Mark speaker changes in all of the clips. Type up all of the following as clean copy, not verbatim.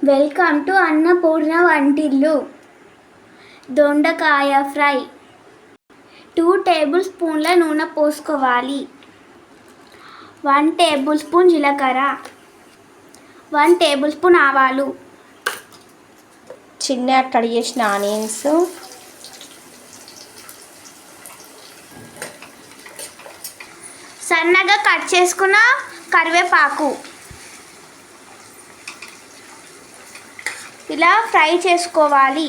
Speaker 1: Welcome to Annapurna వంటిల్లు. దొండకాయ fry. 2 table స్పూన్ల నూనె పోసుకోవాలి. 1 టేబుల్ స్పూన్ జీలకర్ర, 1 టేబుల్ స్పూన్ ఆవాలు,
Speaker 2: చిన్న కట్ చేసిన ఆనియన్స్,
Speaker 1: సన్నగా కట్ చేసుకున్న కరివేపాకు. ఇలా ఫ్రై చేసుకోవాలి.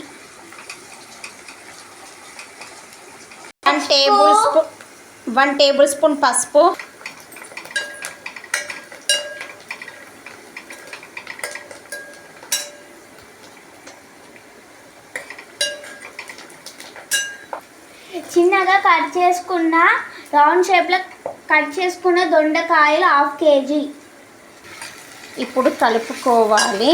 Speaker 2: 1 టేబుల్ స్పూన్ పసుపు,
Speaker 1: చిన్నగా కట్ చేసుకున్న రౌండ్ షేప్లో కట్ చేసుకున్న దొండకాయలు 1/2 కేజీ.
Speaker 2: ఇప్పుడు కలుపుకోవాలి.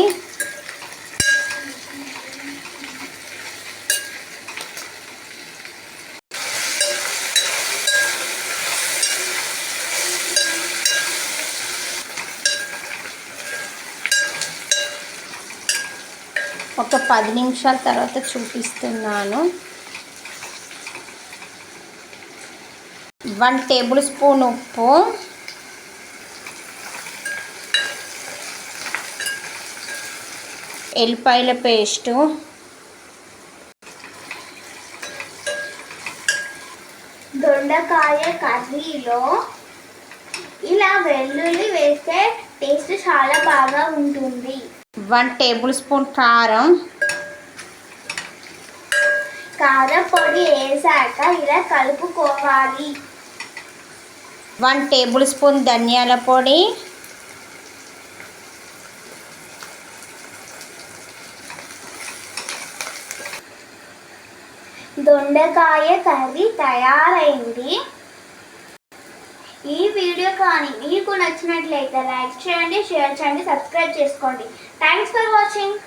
Speaker 2: ఒక 10 నిమిషాల తర్వాత చూపిస్తున్నాను. 1 టేబుల్ స్పూన్ ఉప్పు, ఎల్లిపాయల పేస్టు,
Speaker 1: దొండకాయ కర్రీలో ఇలా వెల్లుల్లి వేస్తే టేస్ట్ చాలా బాగా ఉంటుంది.
Speaker 2: 1 టేబుల్ స్పూన్ కారం
Speaker 1: పొడి వేసాక ఇలా కలుపుకోవాలి.
Speaker 2: 1 టేబుల్ స్పూన్ ధనియాల పొడి,
Speaker 1: దొండకాయ కర్రీ తయారైంది. ఈ వీడియో కానీ మీకు నచ్చినట్లయితే లైక్ చేయండి, షేర్ చేయండి, సబ్స్క్రైబ్ చేసుకోండి. Thanks for watching.